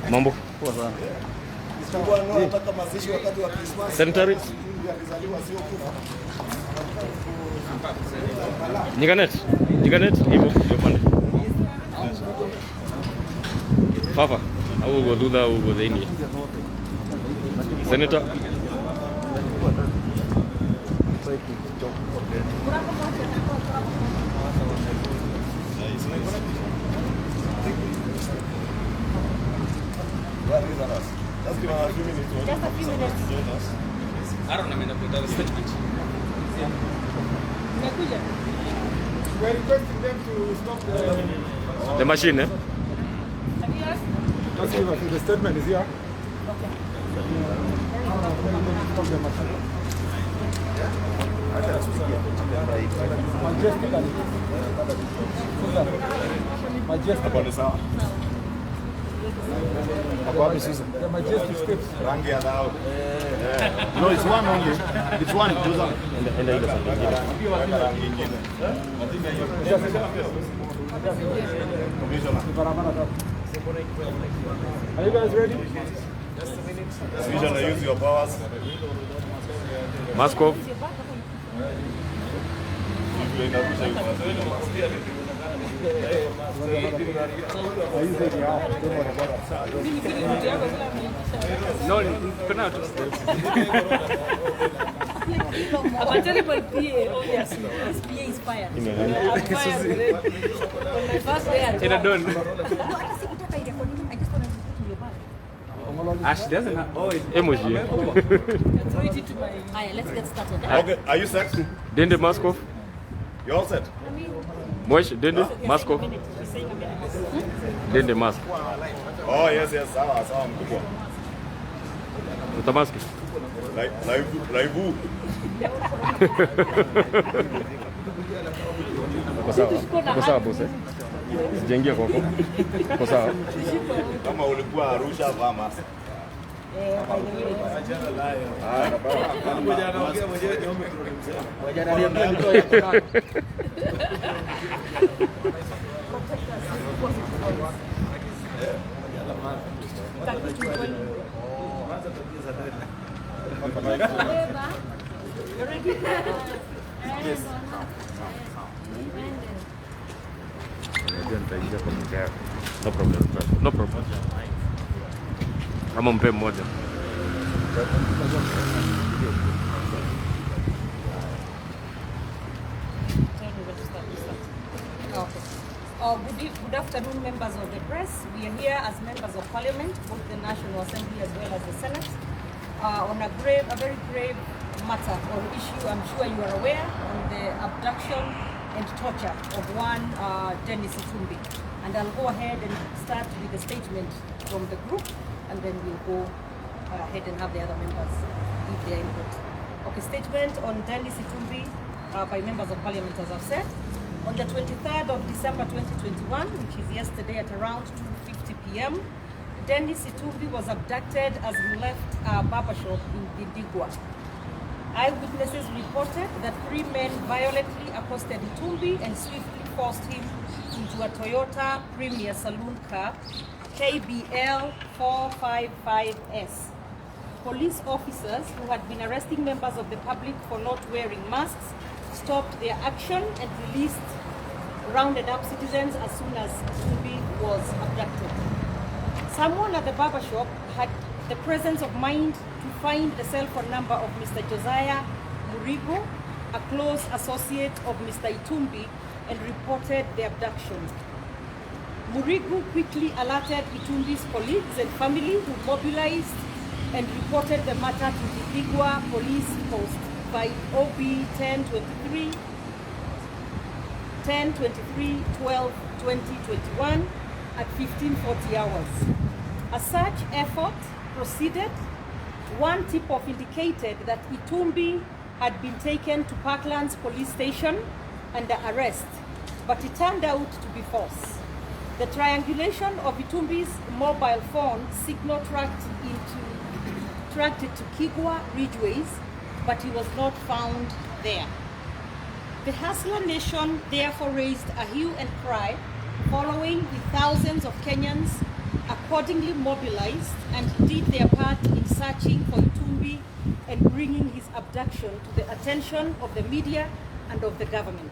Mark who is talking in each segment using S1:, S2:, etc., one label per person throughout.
S1: Mambo
S2: poa sana.
S1: Sanitary Nyikanet hivyo ndio pande. Fafa au go thutha au go thini. Senator
S3: Just give a few minutes.
S4: Just a few minutes.
S3: I don't know, I'm going to statement.
S2: We are requesting them to stop
S1: the machine, eh?
S2: Just give us the statement is here.
S4: Okay.
S2: Stop the machine. Majestic. The majestic steps.
S3: Rangi ya dao. No, it's one only. It's one.
S1: Enda ile sasa.
S3: Rangi nyingine.
S2: Are you guys ready?
S3: Commissioner, use your powers.
S1: Mask off.
S3: No, cannot.
S4: I'm telling my PA, obviously, his PA is fired. I'm fired. On my first day at work.
S1: Done.
S4: I just want to put it in your bag.
S3: Ash doesn't have. Oh,
S1: Emoji.
S4: Throw it into my... Alright, let's get started.
S3: Okay, are you set?
S1: Dende mask off.
S3: You all set?
S1: Moish dende mask off.
S4: He's saying a minute.
S1: Dende mask.
S3: Oh, yes, sawa, mkubwa.
S1: Utamaski.
S3: Live.
S1: Kwa sawa boss. Sijaingia kwako. Kwa sawa.
S3: Kama ulikuwa Arusha vaa mask.
S4: By the
S1: No problem. No problem. Kama mpe mmoja.
S4: Good afternoon, members of the press. We are here as members of Parliament, both the National Assembly as well as the Senate, on a very grave matter or issue. I'm sure you are aware on the abduction and torture of one Dennis Itumbi. And I'll go ahead and start with the statement from the group, and then we'll go ahead and have the other members give their input. Okay, statement on Dennis Itumbi by members of Parliament, as I've said. On the 23rd of December 2021, which is yesterday at around 2:50 p.m., Dennis Itumbi was abducted as he left a barbershop in Balindiway. Eyewitnesses reported that 3 men violently accosted Itumbi and swiftly forced him into a Toyota Premier Saloon car, KBL 455S. Police officers who had been arresting members of the public for not wearing masks stopped their action and rounded up citizens as soon as Itumbi was abducted. Someone at the barbershop had the presence of mind to find the cell phone number of Mr. Josiah Murigo, a close associate of Mr. Itumbi, and reported the abduction. Murigo quickly alerted Itumbi's colleagues and family, who mobilized and reported the matter to the Kihika police post by OB 10/23/12/2021 at 15:40 hours. A search effort proceeded. One tip-off indicated that Itumbi had been taken to Parklands police station under arrest, but it turned out to be false. The triangulation of Itumbi's mobile phone signal tracked it to Kihika Ridgeways, but he was not found there. The Hustler Nation therefore raised a hue and cry, following with thousands of Kenyans accordingly mobilized and did their part in searching for Itumbi and bringing his abduction to the attention of the media and of the government.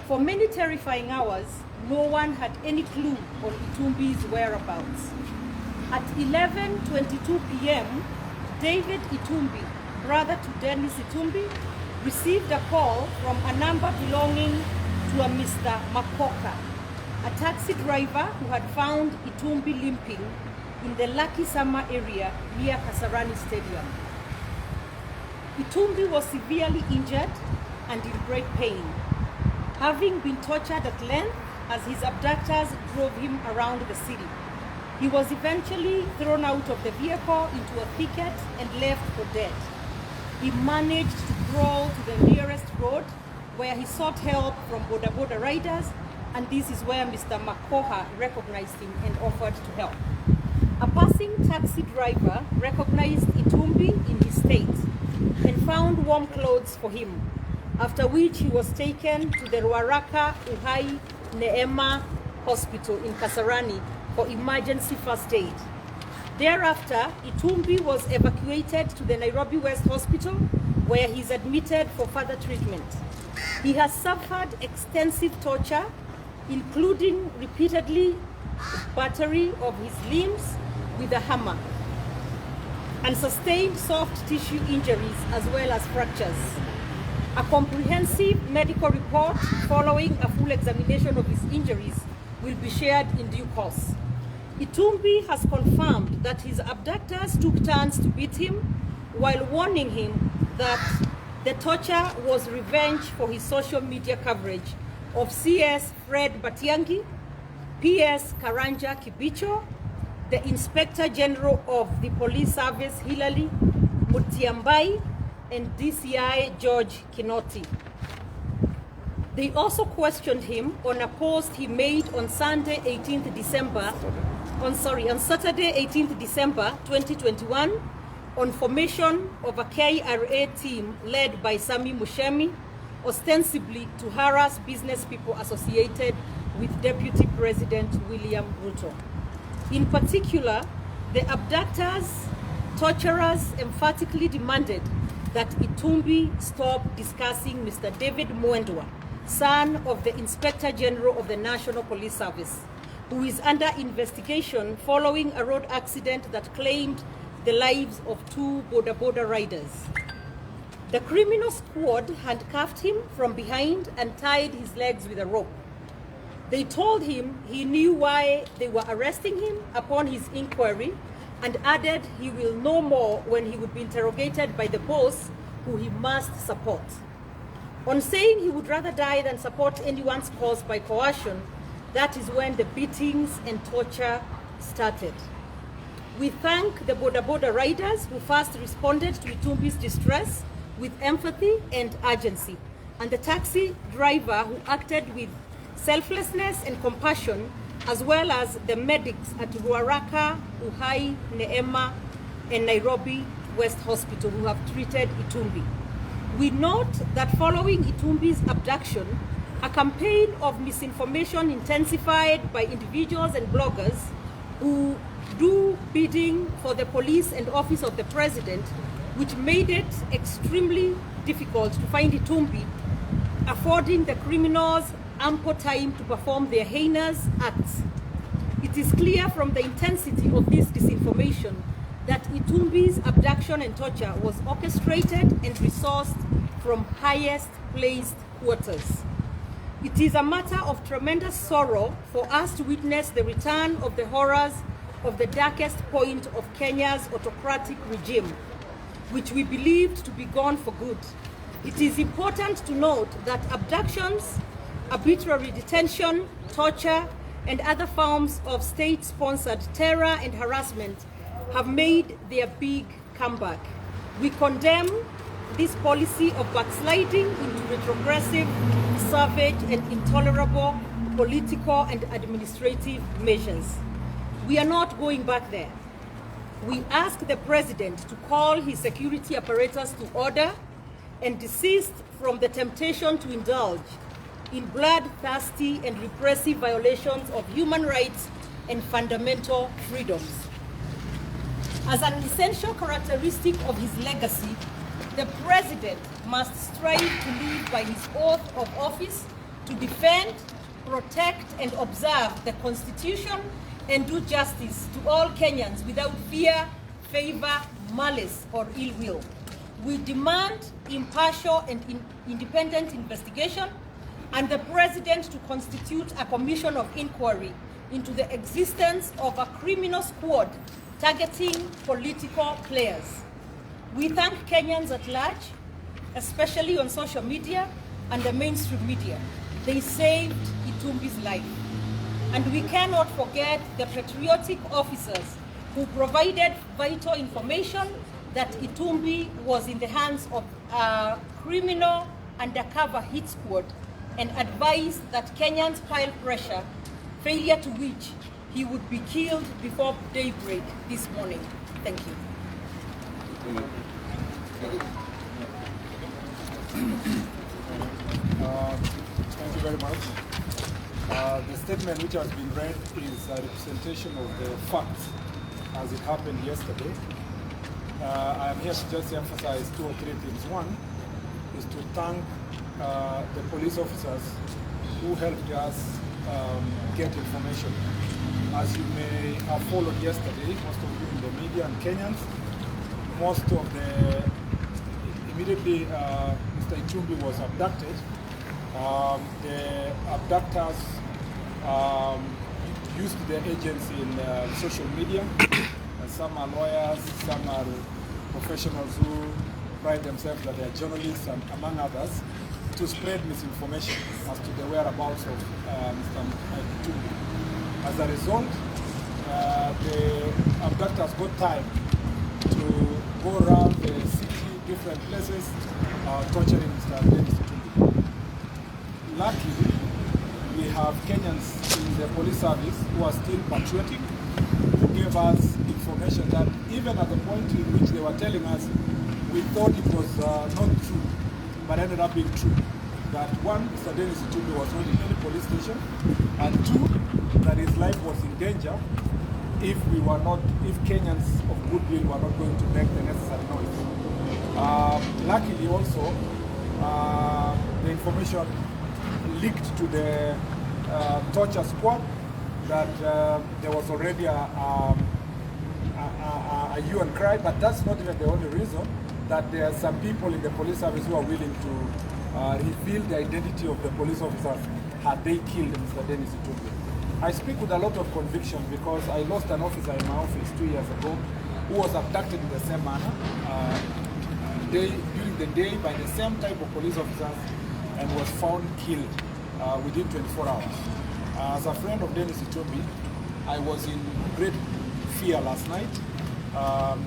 S4: For many terrifying hours, no one had any clue on Itumbi's whereabouts. At 11:22 p.m., David Itumbi, brother to Dennis Itumbi, received a call from a number belonging to a Mr. Makoka, a taxi driver who had found Itumbi limping in the Lucky Summer area near Kasarani Stadium. Itumbi was severely injured and in great pain, having been tortured at length as his abductors drove him around the city. He was eventually thrown out of the vehicle into a thicket and left for dead. He managed to crawl to the nearest road where he sought help from boda riders, and this is where Mr. Makoha recognized him and offered to help. A passing taxi driver recognized Itumbi in his state and found warm clothes for him, after which he was taken to the Ruaraka Uhai Neema Hospital in Kasarani for emergency first aid. Thereafter, Itumbi was evacuated to the Nairobi West Hospital, where he is admitted for further treatment. He has suffered extensive torture, including repeatedly battery of his limbs with a hammer, and sustained soft tissue injuries as well as fractures. A comprehensive medical report following a full examination of his injuries will be shared in due course. Itumbi has confirmed that his abductors took turns to beat him while warning him that the torture was revenge for his social media coverage of CS Fred Batiangi, PS Karanja Kibicho, the Inspector General of the Police Service Hilary Mutiambai, and DCI George Kinoti. They also questioned him on a post he made on Saturday 18th December 2021 on formation of a KRA team led by Sami Mushemi, ostensibly to harass business people associated with Deputy President William Ruto. In particular, the abductors, torturers emphatically demanded that Itumbi stop discussing Mr. David Mwendwa, son of the Inspector General of the National Police Service, who is under investigation following a road accident that claimed the lives of two boda riders. The criminal squad handcuffed him from behind and tied his legs with a rope. They told him he knew why they were arresting him upon his inquiry, and added he will know more when he would be interrogated by the boss who he must support. On saying he would rather die than support anyone's cause by coercion, that is when the beatings and torture started. We thank the boda riders who first responded to Itumbi's distress with empathy and urgency, and the taxi driver who acted with selflessness and compassion, as well as the medics at Ruaraka, Uhai, Neema, and Nairobi West Hospital who have treated Itumbi. We note that following Itumbi's abduction, a campaign of misinformation intensified by individuals and bloggers who do bidding for the police and office of the president, which made it extremely difficult to find Itumbi, affording the criminals ample time to perform their heinous acts. It is clear from the intensity of this disinformation that Itumbi's abduction and torture was orchestrated and resourced from highest placed quarters. It is a matter of tremendous sorrow for us to witness the return of the horrors of the darkest point of Kenya's autocratic regime, which we believed to be gone for good. It is important to note that abductions, arbitrary detention, torture, and other forms of state-sponsored terror and harassment have made their big comeback. We condemn this policy of backsliding into retrogressive, savage, and intolerable political and administrative measures. We are not going back there. We ask the president to call his security apparatus to order and desist from the temptation to indulge in bloodthirsty and repressive violations of human rights and fundamental freedoms. As an essential characteristic of his legacy, the President must strive to live by his oath of office to defend, protect, and observe the Constitution and do justice to all Kenyans without fear, favor, malice, or ill will. We demand impartial and independent investigation and the President to constitute a commission of inquiry into the existence of a criminal squad targeting political players. We thank Kenyans at large, especially on social media and the mainstream media. They saved Itumbi's life. And we cannot forget the patriotic officers who provided vital information that Itumbi was in the hands of a criminal undercover hit squad and advised that Kenyans pile pressure, failure to which he would be killed before daybreak this morning. Thank you.
S2: Thank you very much. The statement which has been read is a representation of the facts as it happened yesterday. I am here to just emphasize 2 or 3 things. One is to thank the police officers who helped us get information. As you may have followed yesterday, most of you in the media and Kenyans, most of the, immediately Mr. Itumbi was abducted. The abductors used their agency in social media. Some are lawyers, some are professionals who pride themselves that they are journalists, and among others, to spread misinformation as to the whereabouts of Mr. Itumbi. As a result, the abductors got time to go around the city, different places, torturing Mr. Dennis Itumbi. Luckily, we have Kenyans in the police service who are still patriotic, who gave us information that even at the point in which they were telling us, we thought it was not true, but ended up being true. That one, Mr. Dennis Itumbi was not in any police station, and two, that his life was in danger if Kenyans of goodwill were not going to make the necessary noise. Luckily also, the information leaked to the torture squad that there was already a hue and cry, but that's not even the only reason, that there are some people in the police service who are willing to reveal the identity of the police officers had they killed Mr. Dennis Itumbi. I speak with a lot of conviction because I lost an officer in my office 2 years ago who was abducted in the same manner during the day by the same type of police officers and was found killed within 24 hours. As a friend of Dennis Itumbi, I was in great fear last night. I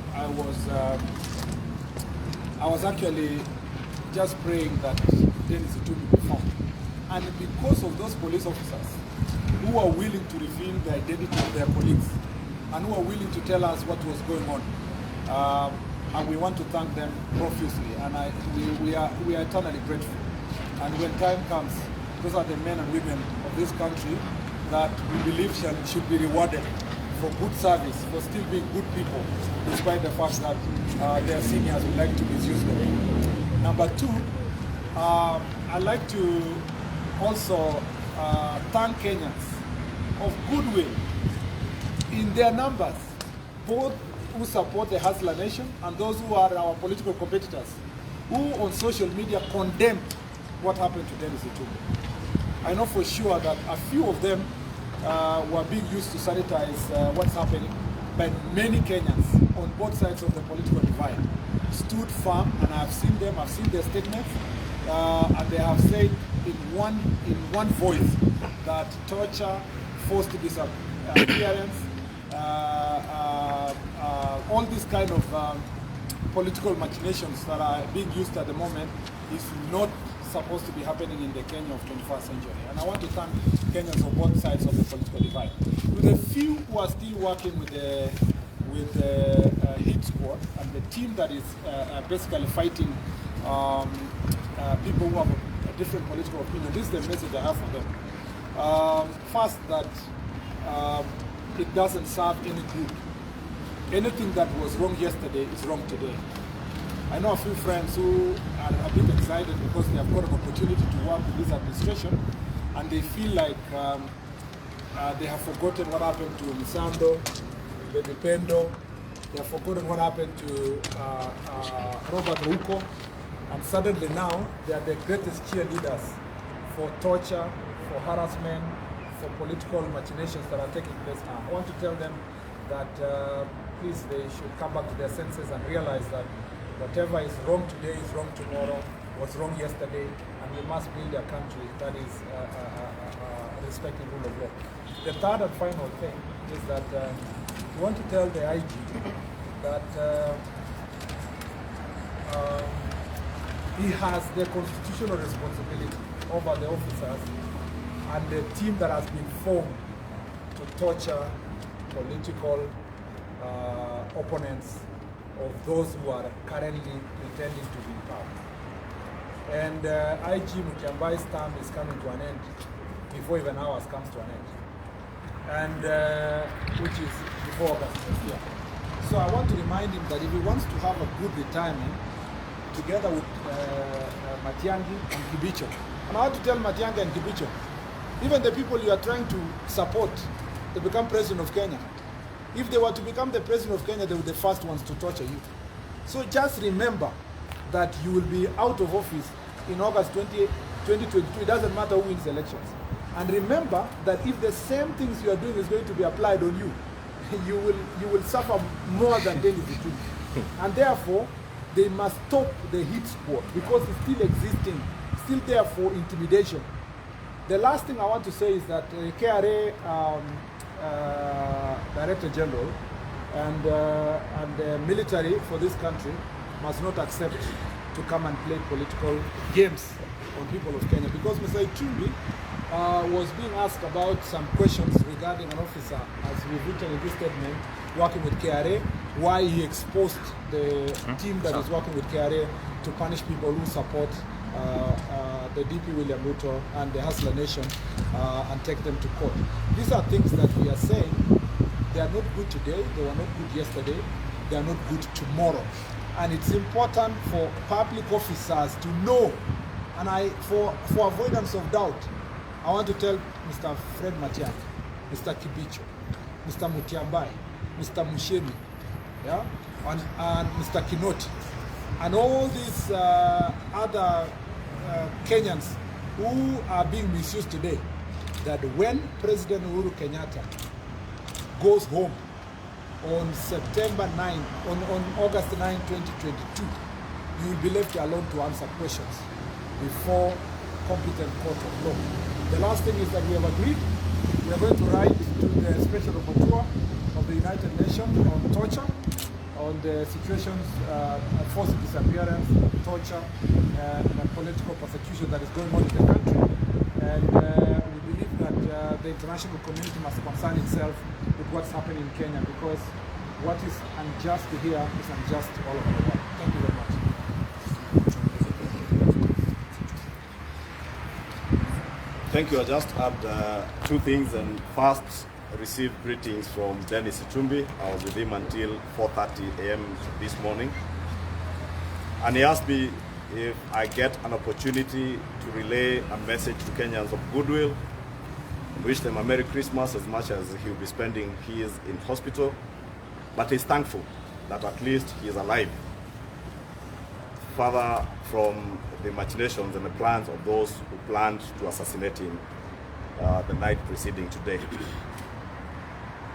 S2: was actually just praying that Dennis Itumbi be found. And because of those police officers who are willing to reveal the identity of their colleagues and who are willing to tell us what was going on, and we want to thank them profusely, and we are eternally grateful. And when time comes, those are the men and women of this country that we believe should be rewarded for good service, for still being good people, despite the fact that their seniors would like to misuse them. Number two, I'd like to also thank Kenyans of goodwill in their numbers, both who support the Hustler Nation and those who are our political competitors, who on social media condemned what happened to Dennis Itumbi. I know for sure that a few of them were being used to sanitize what's happening, but many Kenyans on both sides of the political divide stood firm, and I've seen them, I've seen their statements, and they have said in one voice that torture, forced disappearance, all these kind of political machinations that are being used at the moment is not supposed to be happening in the Kenya of 21st century. And I want to thank Kenyans on both sides of the political divide. To the few who are still working with the hit squad and the team that is basically fighting people who have a different political opinion, this is the message I have for them. First, that it doesn't serve any good. Anything that was wrong yesterday is wrong today. I know a few friends who are a bit excited because they have got an opportunity to work with this administration, and they feel like they have forgotten what happened to Misando, Baby Pendo. They have forgotten what happened to Robert Ruko, and suddenly now they are the greatest cheerleaders for torture, for harassment, for political machinations that are taking place now. I want to tell them that please, they should come back to their senses and realize that whatever is wrong today is wrong tomorrow, was wrong yesterday, and we must build a country that is respecting rule of law. The third and final thing is that we want to tell the IG that he has the constitutional responsibility over the officers and the team that has been formed to torture political opponents of those who are currently pretending to be in power. And IG Mutyambai's term is coming to an end before even ours comes to an end, and which is before August next year. So I want to remind him that if he wants to have a good retirement, together with Matiang'i and Kibicho, and I want to tell Matiang'i and Kibicho, even the people you are trying to support to become president of Kenya, if they were to become the president of Kenya, they were the first ones to torture you. So just remember that you will be out of office in August 2022. It doesn't matter who wins elections. And remember that if the same things you are doing is going to be applied on you, you will suffer more than Dennis Itumbi. And therefore, they must stop the hit squad because it's still existing, still there for intimidation. The last thing I want to say is that KRA Director General and the military for this country must not accept to come and play political games on people of Kenya, because Mr. Itumbi was being asked about some questions regarding an officer, as we've written in this statement, working with KRA, why he exposed the team that is working with KRA to punish people who support the DP William Ruto and the Hustler Nation and take them to court. These are things that we are saying, they are not good today, they were not good yesterday, they are not good tomorrow. And it's important for public officers to know, and for avoidance of doubt, I want to tell Mr. Fred Matiang'i, Mr. Kibicho, Mr. Mutyambai, Mr. Mushemi, yeah, and Mr. Kinoti, and all these other Kenyans who are being misused today, that when President Uhuru Kenyatta goes home on September 9, on August 9, 2022, you will be left alone to answer questions before competent court of law. The last thing is that we have agreed, we are going to write to the Special Rapporteur of the United Nations on torture, on the situations, forced disappearance, torture, and political persecution that is going on in the country. And we believe that the international community must concern itself with what's happening in Kenya, because what is unjust here is unjust all over the world. Thank you very much.
S3: Thank you. I just had two things. And first, I received greetings from Dennis Itumbi. I was with him until 4:30 a.m. this morning. And he asked me if I get an opportunity to relay a message to Kenyans of goodwill, wish them a Merry Christmas, as much as he'll be spending his in hospital. But he's thankful that at least he is alive, further from the machinations and the plans of those who planned to assassinate him the night preceding today.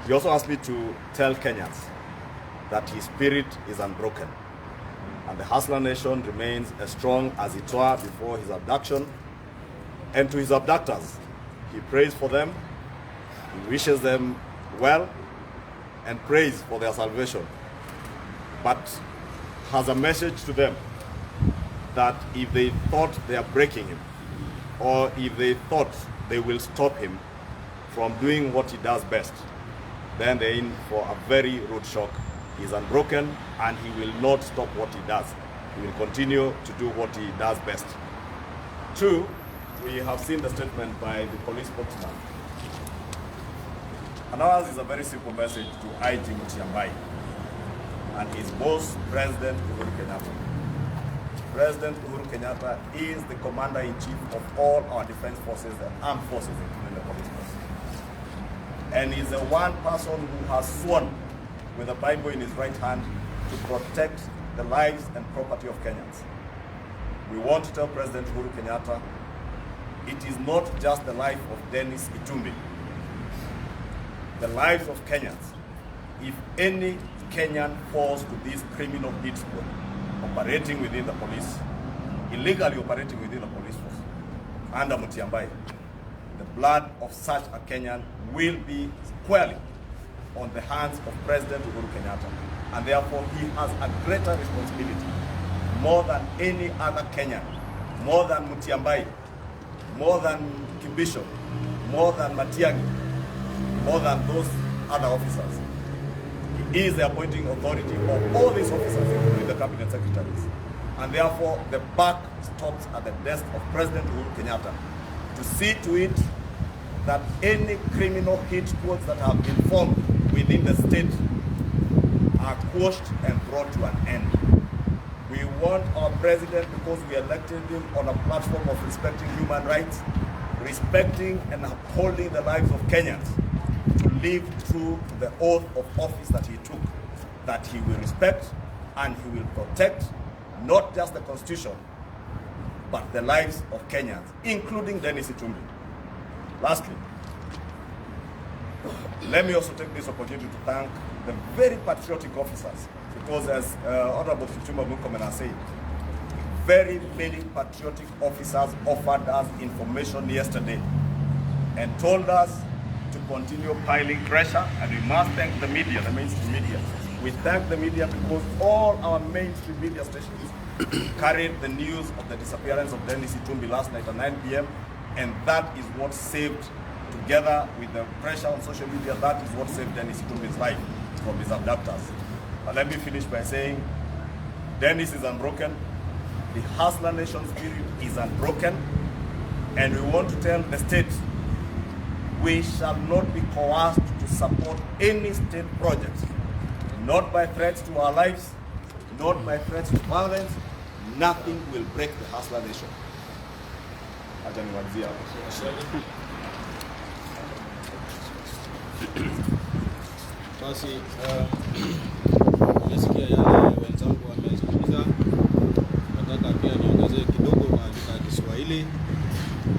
S3: He also asked me to tell Kenyans that his spirit is unbroken, and the Hustler Nation remains as strong as it were before his abduction. And to his abductors, he prays for them, he wishes them well, and prays for their salvation, but has a message to them that if they thought they are breaking him, or if they thought they will stop him from doing what he does best, then they're in for a very rude shock. He's unbroken, and he will not stop what he does. He will continue to do what he does best. Two, we have seen the statement by the police spokesman And ours is a very simple message to IG Mutiambai and his boss, President Uhuru Kenyatta. President Uhuru Kenyatta is the commander-in-chief of all our defense forces and armed forces, including the police force. And he's the one person who has sworn with a Bible in his right hand to protect the lives and property of Kenyans. We want to tell President Uhuru Kenyatta, it is not just the life of Dennis Itumbi. The lives of Kenyans. If any Kenyan falls to this criminal hit squad, operating within the police, illegally operating within the police force, under Mutiambai, the blood of such a Kenyan will be squarely on the hands of President Uhuru Kenyatta. And therefore, he has a greater responsibility, more than any other Kenyan, more than Mutiambai, more than Kibisho, more than Matiang'i, more than those other officers. He is the appointing authority of all these officers, including the cabinet secretaries. And therefore, the buck stops at the desk of President Uhuru Kenyatta to see to it that any criminal hit squads that have been formed within the state are quashed and brought to an end. We want our president, because we elected him on a platform of respecting human rights, respecting and upholding the lives of Kenyans, to live true to the oath of office that he took, that he will respect and he will protect not just the Constitution, but the lives of Kenyans, including Dennis Itumbi. Lastly, let me also take this opportunity to thank the very patriotic officers, because as Honorable Murkomen has said, very many patriotic officers offered us information yesterday and told us to continue piling pressure, and we must thank the media, the mainstream media. We thank the media because all our mainstream media stations carried the news of the disappearance of Dennis Itumbi last night at 9 p.m. and that is what saved, together with the pressure on social media, that is what saved Dennis Itumbi's life from his abductors. And let me finish by saying, Dennis is unbroken, the Hustler Nation spirit is unbroken, and we want to tell the state, we shall not be coerced to support any state project, not by threats to our lives, not by threats to violence. Nothing will break the Hustler Nation.
S5: Basi nimesikia yale wenzangu wamezungumza, nataka pia niongezee kidogo kwa lugha ya Kiswahili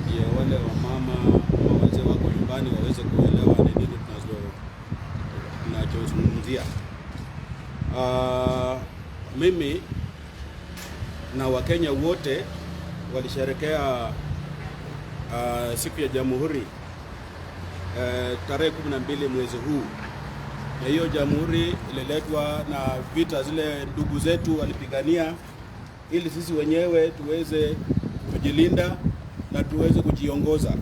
S5: ndio wale wamama ama wazee wako nyumbani waweze kuelewa ni nini tunachozungumzia. Mimi na Wakenya wote walisherehekea siku ya Jamhuri tarehe 12 mwezi huu. Na hiyo jamhuri ililetwa na vita zile ndugu zetu walipigania ili sisi wenyewe tuweze kujilinda na tuweze kujiongoza.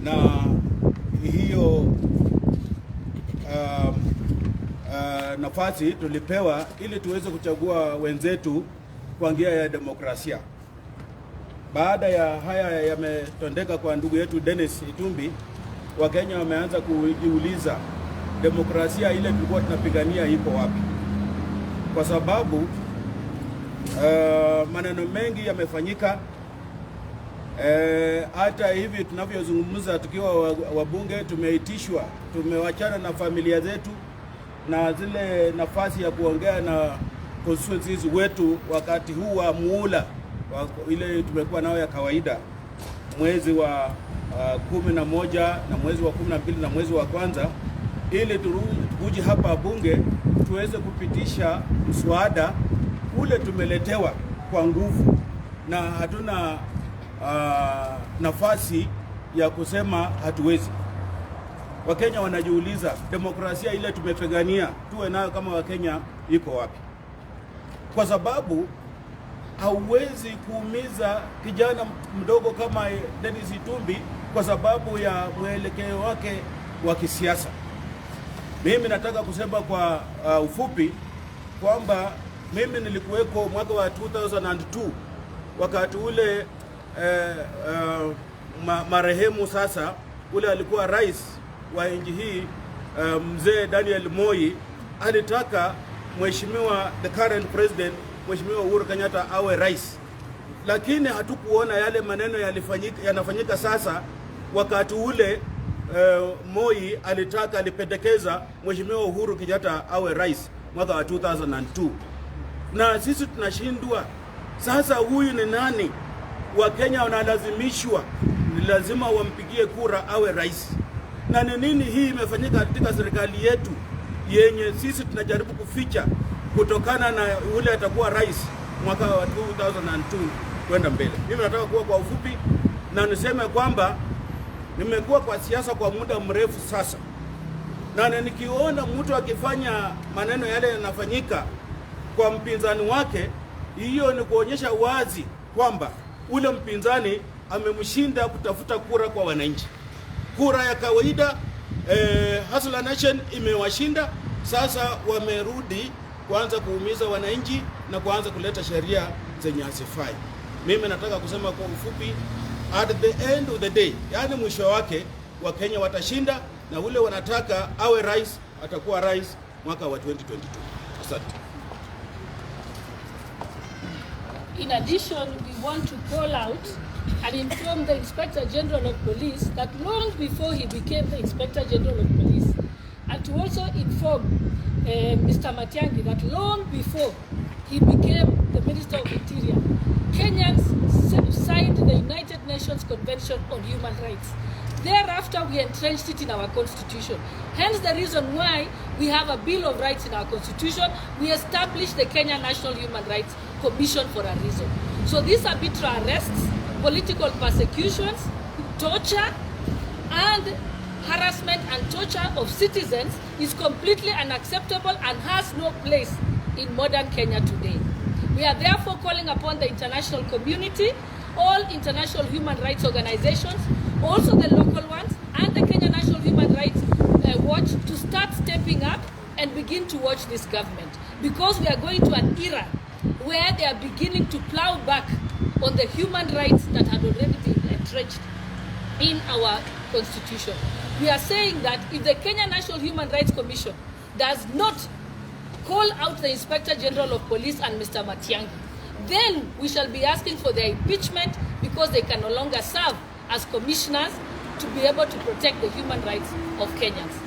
S5: Na hiyo nafasi tulipewa ili tuweze kuchagua wenzetu kwa njia ya demokrasia. Baada ya haya yametendeka kwa ndugu yetu Dennis Itumbi, Wakenya wameanza kujiuliza demokrasia ile tulikuwa tunapigania iko wapi? Kwa sababu maneno mengi yamefanyika. Hata hivi tunavyozungumza tukiwa wabunge tumeitishwa, tumewachana na familia zetu na zile nafasi ya kuongea na constituencies wetu wakati huu wa muula ile tumekuwa nayo ya kawaida, mwezi wa 11 na mwezi wa 12 na mwezi wa kwanza, ili tuje hapa bunge tuweze kupitisha mswada ule tumeletewa kwa nguvu, na hatuna nafasi ya kusema hatuwezi. Wakenya wanajiuliza demokrasia ile tumepigania tuwe nayo kama Wakenya iko wapi? Kwa sababu hauwezi kuumiza kijana mdogo kama Dennis Itumbi kwa sababu ya mwelekeo wake wa kisiasa. Mimi nataka kusema kwa ufupi kwamba mimi nilikuweko mwaka wa 2002 wakati ule marehemu sasa ule alikuwa rais wa nchi hii mzee Daniel Moi alitaka mheshimiwa the current president Mheshimiwa Uhuru Kenyatta awe rais, lakini hatukuona yale maneno yanafanyika sasa. Wakati ule Moi alipendekeza Mheshimiwa Uhuru Kenyatta awe rais mwaka wa 2002, na sisi tunashindwa. Sasa huyu ni nani? Wakenya wanalazimishwa, ni lazima wampigie kura awe rais. Na ni nini hii imefanyika katika serikali yetu yenye sisi tunajaribu kuficha kutokana na ule atakuwa rais mwaka wa 2002 kwenda mbele. Mimi nataka kuwa kwa ufupi na niseme kwamba nimekuwa kwa siasa kwa muda mrefu sasa, na nikiona mtu akifanya maneno yale yanafanyika kwa mpinzani wake, hiyo ni kuonyesha wazi kwamba ule mpinzani amemshinda kutafuta kura kwa wananchi. Kura ya kawaida Hustler Nation imewashinda. Sasa wamerudi kuanza kuumiza wananchi na kuanza kuleta sheria zenye hasifai. Mimi nataka kusema kwa ufupi, at the end of the day, yani mwisho wake Wakenya watashinda, na ule wanataka awe rais atakuwa rais mwaka wa 2022. Asante.
S6: In addition, we want to call out and inform the Inspector General of Police that long before he became the Inspector General of Police, and to also inform Mr. Matiang'i that long before he became the Minister of Interior, Kenyans signed the United Nations Convention on Human Rights. Thereafter, we entrenched it in our constitution. Hence the reason why we have a Bill of Rights in our constitution. We established the Kenya National Human Rights Commission for a reason. So these arbitrary arrests, political persecutions, torture, and harassment and torture of citizens is completely unacceptable and has no place in modern Kenya today. We are therefore calling upon the international community, all international human rights organizations, also the local ones, and the Kenya National Human Rights Watch to start stepping up and begin to watch this government, because we are going to an era where they are beginning to plow back on the human rights that had already been entrenched in our constitution. We are saying that if the Kenya National Human Rights Commission does not call out the Inspector General of Police and Mr. Matiang'i, then we shall be asking for their impeachment, because they can no longer serve as commissioners to be able to protect the human rights of Kenyans.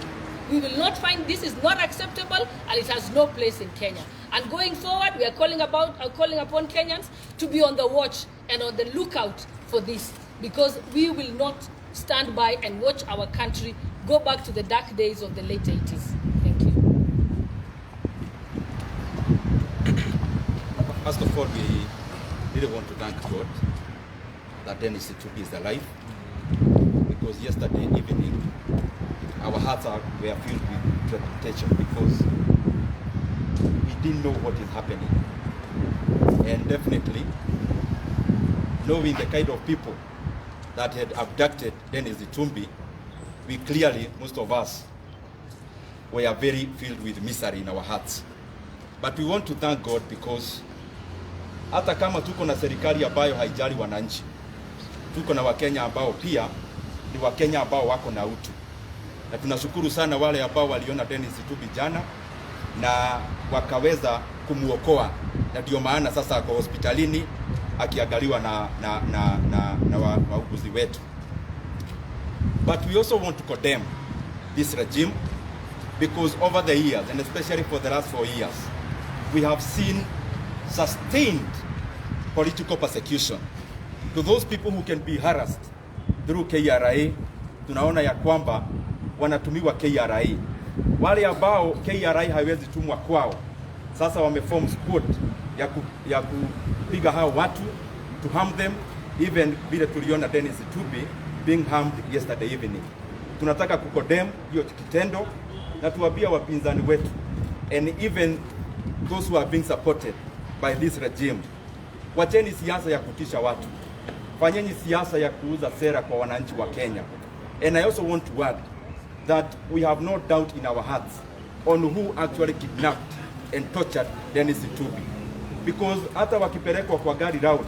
S6: We will not find this is not acceptable, and it has no place in Kenya. And going forward, we are calling upon Kenyans to be on the watch and on the lookout for this, because we will not stand by and watch our country go back to the dark days of the late 80s. Thank you.
S7: First of all, we really want to thank God that Dennis Itumbi is alive, because yesterday evening our hearts were filled with trepidation, because we didn't know what is happening. And definitely, knowing the kind of people that had abducted Dennis Itumbi, we clearly, most of us, were very filled with misery in our hearts. But we want to thank God, because hata kama tuko na serikali ambayo haijali wananchi, tuko na Wakenya ambao pia ni Wakenya ambao wako na utu. Na tunashukuru sana wale ambao waliona Dennis Itumbi jana na wakaweza kumuokoa, na ndio maana sasa ako hospitalini akiangaliwa na wauguzi wetu. But we also want to condemn this regime, because over the years, and especially for the last 4 years, we have seen sustained political persecution to those people who can be harassed through KRA. Tunaona ya kwamba wanatumiwa KRA. Wale ambao KRA haiwezi tumwa kwao, sasa wameform squad ya kupiga hao watu, to harm them, even vile tuliona Dennis Itumbi being harmed yesterday evening. Tunataka kukodem hiyo kitendo, na tuambia wapinzani wetu, and even those who are being supported by this regime, wacheni siasa ya kutisha watu, fanyeni siasa ya kuuza sera kwa wananchi wa Kenya. And I also want to add that we have no doubt in our hearts on who actually kidnapped and tortured Dennis Itumbi, because hata wakipelekwa kwa gari round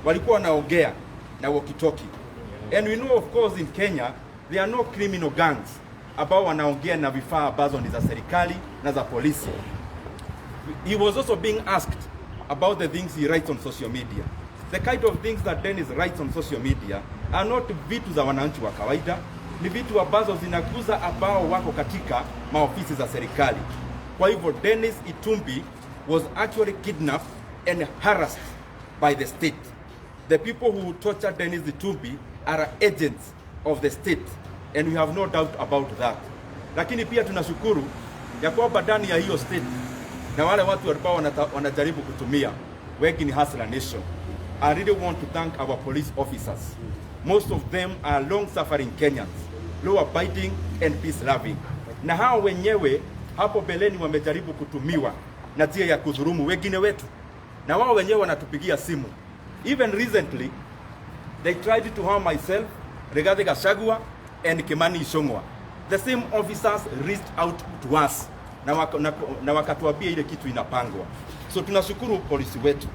S7: walikuwa wanaongea na walkie-talkie. And we know, of course, in Kenya there are no criminal gangs ambao wanaongea na vifaa ambazo ni za serikali na za polisi. He was also being asked about the things he writes on social media. The kind of things that Dennis writes on social media are not vitu za wananchi wa kawaida, ni vitu ambazo zinaguza ambao wako katika maofisi za serikali. Kwa hivyo Dennis Itumbi was actually kidnapped and harassed by the state. The people who tortured Dennis Itumbi are agents of the state, and we have no doubt about that. Lakini pia tunashukuru ya kwamba ndani ya hiyo state na wale watu ambao wanajaribu kutumia wengi ni Hustler Nation. I really want to thank our police officers. Most of them are long-suffering Kenyans, law-abiding and peace-loving. Na hao wenyewe hapo beleni wamejaribu kutumiwa na tia ya kudhurumu wengine wetu, na wao wenyewe wanatupigia simu. Even recently, they tried to harm myself, Rigathi Gachagua and Kimani Ichungwah. The same officers reached out to us na wakatuambia ile kitu inapangwa. So tunashukuru polisi wetu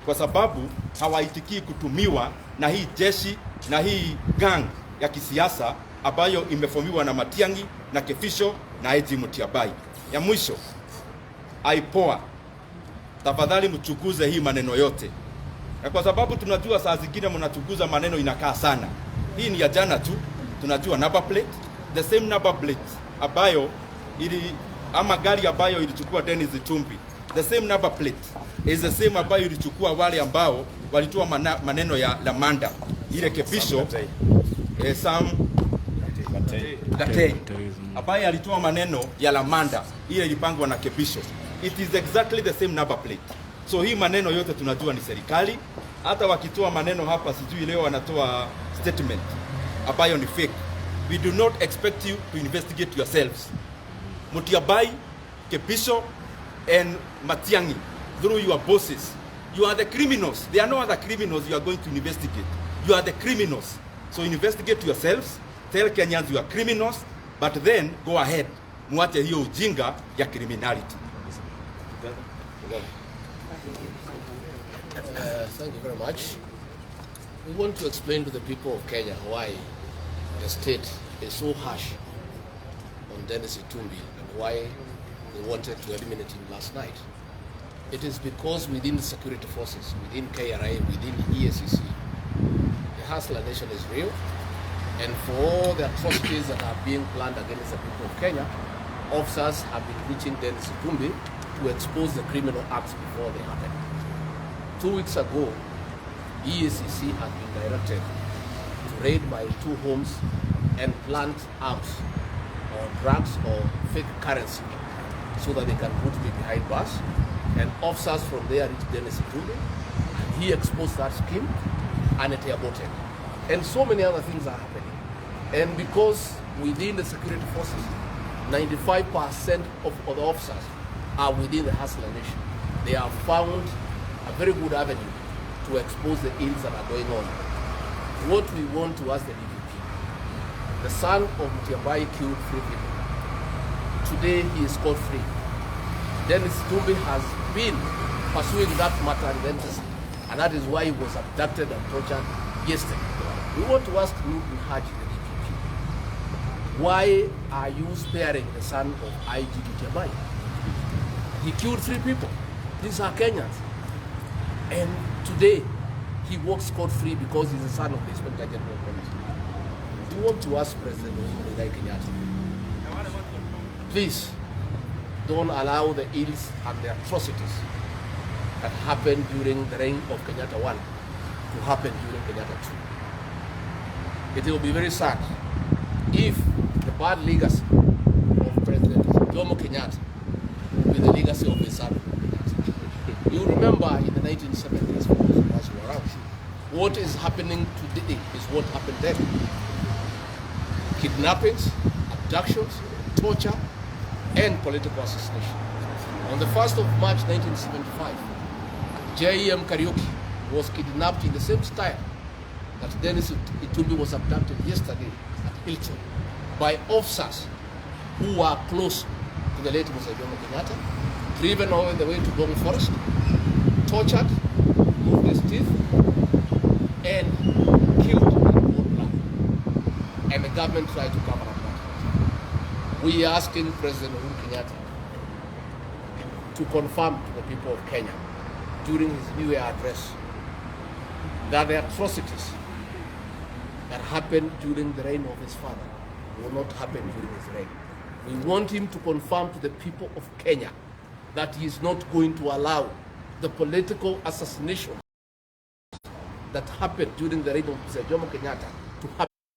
S7: kwa sababu hawaitikii kutumiwa na hii jeshi na hii gang ya kisiasa ambayo imefomiwa na Matiang'i na Kefisho na Eji Mutiabai. Ya mwisho, aipoa, tafadhali mchukuze hii maneno yote. Na kwa sababu tunajua saa zingine mnachunguza maneno inakaa sana. Hii ni ya jana tu, tunajua number plate, the same number plate ambayo ama gari ambayo ilichukua Dennis Itumbi. The same number plate is the same ambayo ilichukua wale ambao walitoa maneno ya Lamanda. Ile Kefisho Sam Gatei ambaye alitoa maneno ya Lamanda, ile ilipangwa na Kefisho. It is exactly the same number plate. So hii maneno yote tunajua ni serikali. Hata wakitoa maneno hapa, sijui leo wanatoa statement ambayo ni fake. We do not expect you to investigate yourselves. Mutiabai, Kefisho and Matiang'i, through your bosses, you are the criminals. There are no other criminals you are going to investigate. You are the criminals. So investigate yourselves. Tell Kenyans you are criminals, but then go ahead. Muache hiyo ujinga ya criminality.
S8: Thank you very much. We want to explain to the people of Kenya why the state is so harsh on Dennis Itumbi and why they wanted to eliminate him last night. It is because within the security forces, within KRA, within EACC, the Hustler Nation is real, and for all the atrocities that are being planned against the people of Kenya, officers have been reaching Dennis Itumbi to expose the criminal acts before they happen. 2 weeks ago, EACC has been directed to raid my 2 homes and plant arms or drugs or fake currency so that they can put me behind bars. And officers from there reached Dennis Itumbi, and he exposed that scheme and it aborted. And so many other things are happening. And because within the security forces, 95% of the officers are within the Hustler Nation, they have found a very good avenue to expose the ills that are going on. What we want to ask the DPP, the son of Mutiabai killed 3 people. Today he is scot free. Dennis Itumbi has been pursuing that matter relentlessly, and that is why he was abducted and tortured yesterday. We want to ask you to urge the DPP, why are you sparing the son of IG Mutiabai? He killed 3 people. These are Kenyans. And today, he walks scot-free because he's the son of the Inspector General of Police. We want to ask President Uhuru Kenyatta, please don't allow the ills and the atrocities that happened during the reign of Kenyatta 1 to happen during Kenyatta 2. It will be very sad if the bad legacy of President Jomo Kenyatta will be the legacy of his son. You remember in the 1970s, for those of us who were around, what is happening today is what happened then. Kidnappings, abductions, torture, and political assassination. On the 1st of March 1975, J.M. Kariuki was kidnapped in the same style that Dennis Itumbi was abducted yesterday at Hilton by officers who were close to the late Mr. Jomo Kenyatta, driven all the way to Bongo Forest, tortured, moved his teeth, and killed in cold blood. And the government tried to cover up that. We are asking President Uhuru Kenyatta to confirm to the people of Kenya during his New Year address that the atrocities that happened during the reign of his father will not happen during his reign. We want him to confirm to the people of Kenya that he is not going to allow the political assassination that happened during the reign of Mr. Jomo Kenyatta to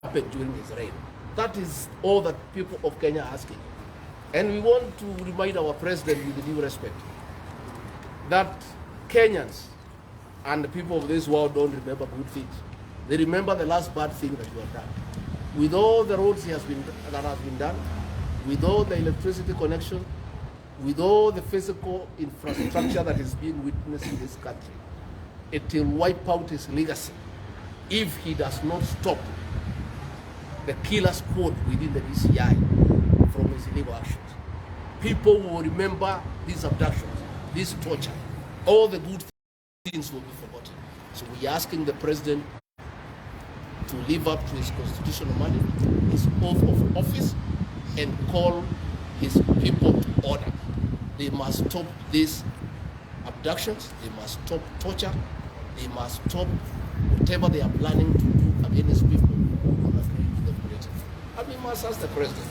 S8: happen during his reign. That is all that people of Kenya are asking. And we want to remind our president with due respect that Kenyans and the people of this world don't remember good things. They remember the last bad thing that you have done. With all the roads that has been done, with all the electricity connection, with all the physical infrastructure that is being witnessed in this country, it will wipe out his legacy if he does not stop the killer squad within the DCI from his illegal actions. People will remember these abductions, this torture. All the good things will be forgotten. So we are asking the president to live up to his constitutional mandate, his oath of office, and call his people to order. They must stop these abductions, they must stop torture, they must stop whatever they are planning to do against people who are agreeing to the politics. And we must ask the president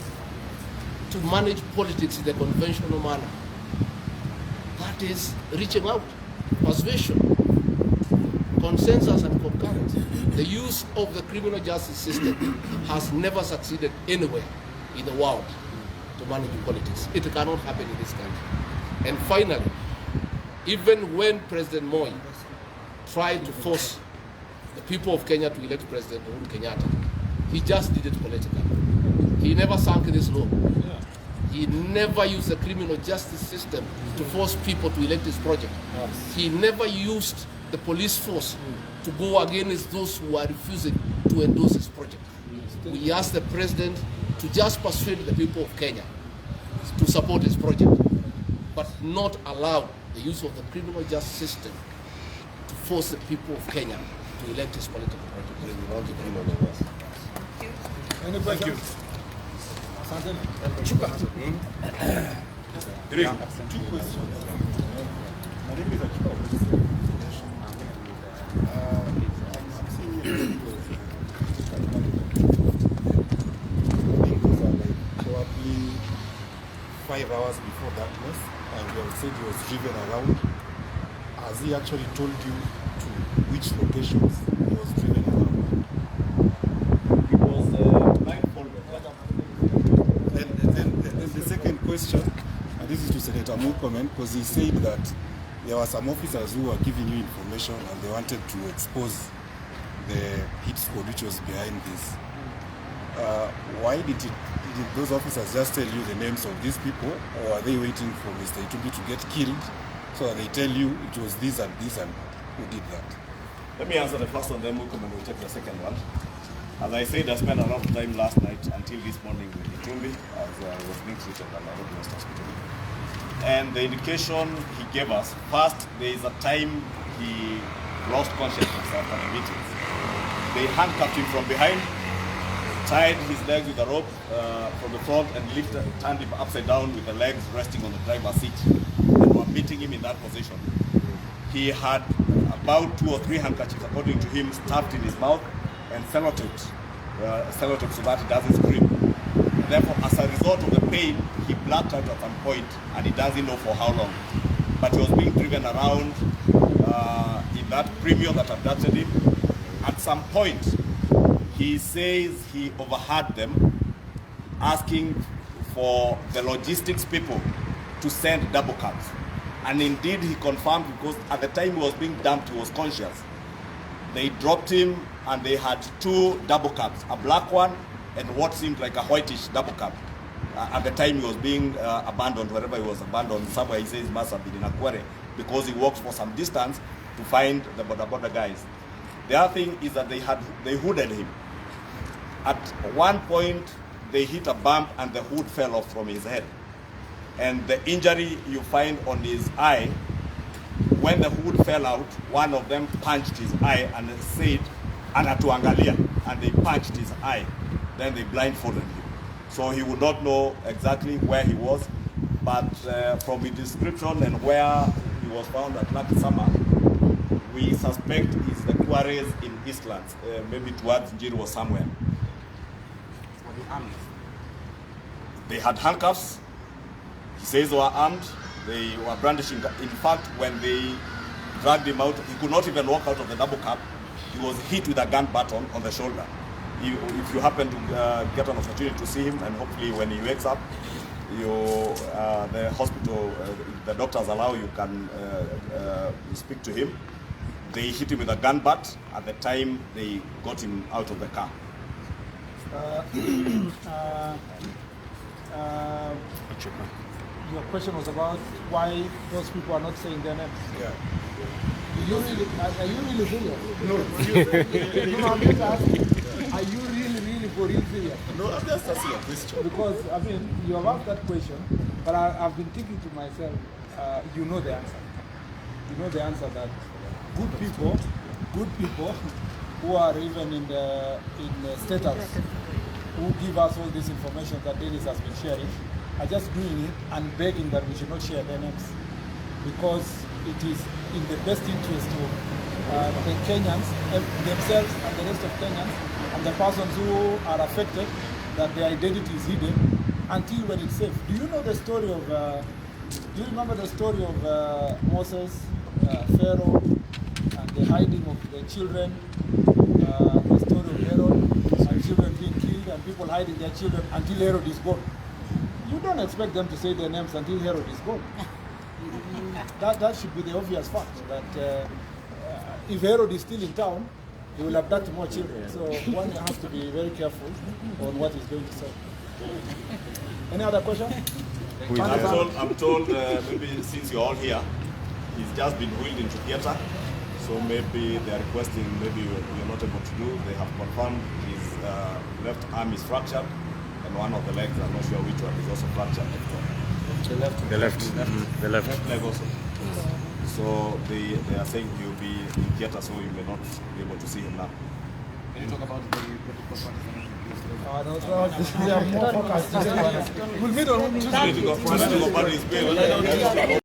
S8: to manage politics in the conventional manner. That is reaching out, persuasion, consensus and concurrence. The use of the criminal justice system has never succeeded anywhere in the world to manage politics. It cannot happen in this country. And finally, even when President Moi tried to force the people of Kenya to elect President Uhuru Kenyatta, he just did it politically. He never sank this low. He never used the criminal justice system to force people to elect his project. He never used the police force to go against those who are refusing to endorse his project. We ask the president to just persuade the people of Kenya to support his project, but not allow the use of the criminal justice system to force the people of Kenya to elect his political project.
S2: Any questions?
S3: Three.
S2: Two questions. My name is
S9: probably 5 hours before darkness, and you have said he was driven around. Has he actually told you to which locations he was driven around?
S3: It was blindfolded.
S9: And the second question, and this is to Senator Murkomen, because he said that there were some officers who were giving you information and they wanted to expose the hit squad which was behind this. Why did those officers just tell you the names of these people, or are they waiting for Mr. Itumbi to get killed so that they tell you it was this and who did that?
S3: Let me answer the first one, then Murkomen will take the second one. As I said, I spent a lot of time last night until this morning with Itumbi as I was being treated at the West Hospital. And the indication he gave us, first, there is a time he lost consciousness after the meetings. They handcuffed him from behind, tied his legs with a rope from the front, and turned him upside down with the legs resting on the driver's seat. And were beating him in that position. He had about 2 or 3 handkerchiefs, according to him, stuffed in his mouth and sellotaped so that he doesn't scream. And therefore, as a result of the pain, he blacked out at some point, and he doesn't know for how long. But he was being driven around in that premium that abducted him. At some point, he says he overheard them asking for the logistics people to send double cabs. And indeed, he confirmed, because at the time he was being dumped, he was conscious. They dropped him, and they had 2 double cabs, a black one and what seemed like a whitish double cab. At the time he was being abandoned, wherever he was abandoned, somewhere he says he must have been in a quarry, because he walked for some distance to find the border guys. The other thing is that they hooded him. At one point, they hit a bump and the hood fell off from his head. And the injury you find on his eye, when the hood fell out, one of them punched his eye and said, "Anatuangalia," and they punched his eye. Then they blindfolded him. So he would not know exactly where he was, but from his description and where he was found at Lucky Summer, we suspect is the quarries in Eastlands, maybe towards Njiru or somewhere. They had handcuffs. He says they were armed. They were brandishing. In fact, when they dragged him out, he could not even walk out of the double cab. He was hit with a gun button on the shoulder. If you happen to get an opportunity to see him, and hopefully when he wakes up, the hospital, the doctors allow you can speak to him. They hit him with a gun butt at the time they got him out of the car.
S2: Your question was about why those people are not saying their names.
S9: Yeah.
S2: Are you really serious? No. No, I'm just asking. Are you really for real serious?
S9: No, I'm just asking a question.
S2: Because, I mean, you have asked that question, but I've been thinking to myself, you know the answer. You know the answer that good people who are even in the status, who give us all this information that Dennis has been sharing, are just doing it and begging that we should not share their names, because it is in the best interest of the Kenyans themselves and the rest of Kenyans and the persons who are affected, that their identity is hidden until when it's safe. Do you know the story of, do you remember the story of Moses, Pharaoh, and the hiding of the children, the story of Herod, and children being killed and people hiding their children until Herod is gone? You don't expect them to say their names until Herod is gone. That should be the obvious fact, that if Herod is still in town, he will abduct more children. So one has to be very careful on what he's going to say. Any other question?
S3: I'm told maybe since you're all here, he's just been wheeled into theater. So maybe they're requesting, maybe you're not able to do. They have confirmed his left arm is fractured, and one of the legs, I'm not sure which one, is also fractured.
S1: The left
S3: Leg also. So they are saying he'll be in theater, so you may not be able to see him now.
S10: Can you talk about the political parties?
S2: They are more focused. We'll meet on Tuesday.